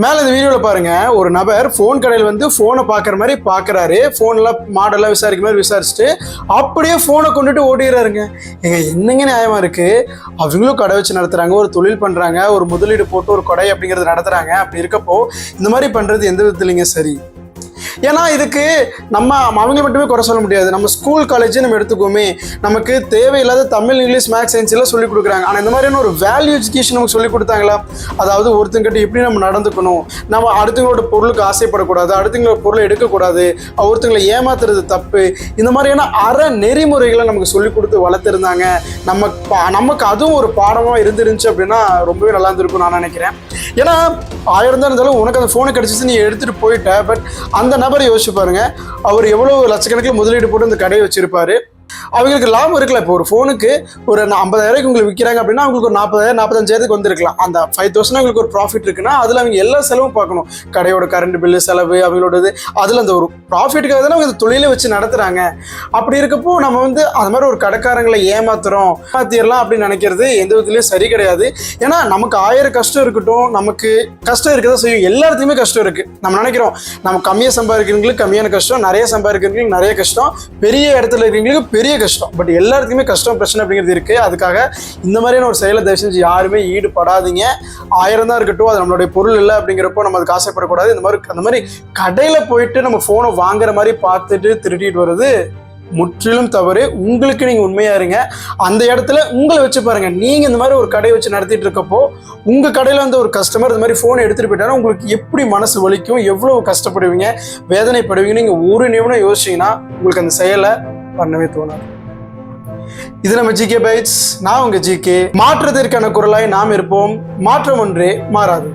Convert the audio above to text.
மேலே இந்த வீடியோவில் பாருங்க, ஒரு நபர் ஃபோன் கடையில் வந்து ஃபோனை பார்க்குற மாதிரி பார்க்குறாரு. ஃபோனில் மாடலாக விசாரிக்க மாதிரி விசாரிச்சுட்டு அப்படியே ஃபோனை கொண்டுட்டு ஓடிடுறாருங்க. என்னங்க நியாயமாக இருக்குது? அவங்களும் கடை வச்சு நடத்துகிறாங்க, ஒரு தொழில் பண்ணுறாங்க, ஒரு முதலீடு போட்டு ஒரு கொடை அப்படிங்கிறது நடத்துகிறாங்க. அப்படி இருக்கப்போ இந்த மாதிரி பண்ணுறது எந்த விதத்துலைங்க சரி? ஏன்னா இதுக்கு நம்ம அவங்க மட்டுமே குறை சொல்ல முடியாது. நம்ம ஸ்கூல் காலேஜ் நம்ம எடுத்துக்கோமே, நமக்கு தேவையில்லாத தமிழ், இங்கிலீஷ், மேக்ஸ், சயின்ஸ் எல்லாம் சொல்லிக் கொடுக்குறாங்க. ஆனால் இந்த மாதிரியான ஒரு வேல்யூ எஜுகேஷன் நமக்கு சொல்லிக் கொடுத்தாங்களா? அதாவது ஒருத்தங்கிட்ட எப்படி நம்ம நடந்துக்கணும், நம்ம அடுத்தவங்களோட பொருளுக்கு ஆசைப்படக்கூடாது, அடுத்தவங்களோட பொருளை எடுக்கக்கூடாது, ஒருத்தங்களை ஏமாத்துறது தப்பு, இந்த மாதிரியான நெறிமுறைகளை நமக்கு சொல்லிக் கொடுத்து வளர்த்துருந்தாங்க. நமக்கு அதுவும் ஒரு பாடமாக இருந்துருந்துச்சு அப்படின்னா ரொம்பவே நல்லா இருந்திருக்கும் நான் நினைக்கிறேன். ஏன்னா 1000 தான் இருந்தாலும் உனக்கு அந்த ஃபோனை கிடச்சிச்சு, நீ எடுத்துகிட்டு போயிட்ட. பட் அந்த நபரை யோசிச்சு பாருங்க, அவர் எவ்வளோ லட்சக்கணக்கில் முதலீடு போட்டு அந்த கடையை வச்சிருப்பாரு. அவங்களுக்கு லாபம் இருக்குல்ல. இப்போ ஒரு ஃபோனுக்கு ஒரு 50,000 உங்களுக்கு விற்கிறாங்க அப்படின்னா அவங்களுக்கு ஒரு 40,000 45,000 வந்திருக்கலாம். அந்த 5,000 அவங்களுக்கு ஒரு ப்ராஃபிட் இருக்குன்னா அதில் அவங்க எல்லா செலவும் பார்க்கணும். கடையோட கரண்ட் பில்லு செலவு அவங்களோடது, அதில் அந்த ஒரு ப்ராஃபிட்டுக்காக தானே அவங்க தொழிலை வச்சு நடத்துகிறாங்க. அப்படி இருக்கப்போ நம்ம வந்து அது மாதிரி ஒரு கடைக்காரங்களை ஏமாத்திடலாம் அப்படின்னு நினைக்கிறது எந்த விதத்துலையும் சரி கிடையாது. ஏன்னா நமக்கு 1000 கஷ்டம் இருக்கட்டும், நமக்கு கஷ்டம் இருக்க தான் செய்யும். எல்லாத்துலேயுமே கஷ்டம் இருக்குது. நம்ம நினைக்கிறோம் நம்ம கம்மியாக சம்பாதிக்கிறவங்களுக்கு கம்மியான கஷ்டம், நிறைய சம்பாதிக்கிறவங்களுக்கு நிறைய கஷ்டம், பெரிய இடத்துல இருக்கிறவங்களுக்கு பெரிய கஷ்டம். பட் எல்லாருக்குமே கஷ்டம் பிரச்சனை அப்படிங்கிறது இருக்கு. அதுக்காக இந்த மாதிரியான ஒரு செயலை தயவு செஞ்சு யாருமே ஈடுபடாதீங்க. 1000 தான் இருக்கட்டும், அது நம்மளுடைய பொருள் இல்லை அப்படிங்கிறப்போ நம்ம அதுக்கு ஆசைப்படக்கூடாது. அந்த மாதிரி கடையில போயிட்டு நம்ம போனை வாங்குற மாதிரி பார்த்துட்டு திருட்டிட்டு வர்றது முற்றிலும் தவறு. உங்களுக்கு நீங்க உண்மையா இருங்க. அந்த இடத்துல உங்களை வச்சு பாருங்க. நீங்க இந்த மாதிரி ஒரு கடையை வச்சு நடத்திட்டு இருக்கப்போ உங்க கடையில வந்து ஒரு கஸ்டமர் இந்த மாதிரி போனை எடுத்துட்டு போயிட்டாலும் உங்களுக்கு எப்படி மனசு வலிக்கும், எவ்வளவு கஷ்டப்படுவீங்க, வேதனைப்படுவீங்க. நீங்க ஒரு நிமிடம் யோசிச்சீங்கன்னா உங்களுக்கு அந்த செயலை பண்ணவே தோணாது. இது நம்ம ஜிகே பைட்ஸ். நான் உங்க ஜிகே. மாற்றத்திற்கான குரலாய் நாம் இருப்போம். மாற்றம் ஒன்றே மாறாது.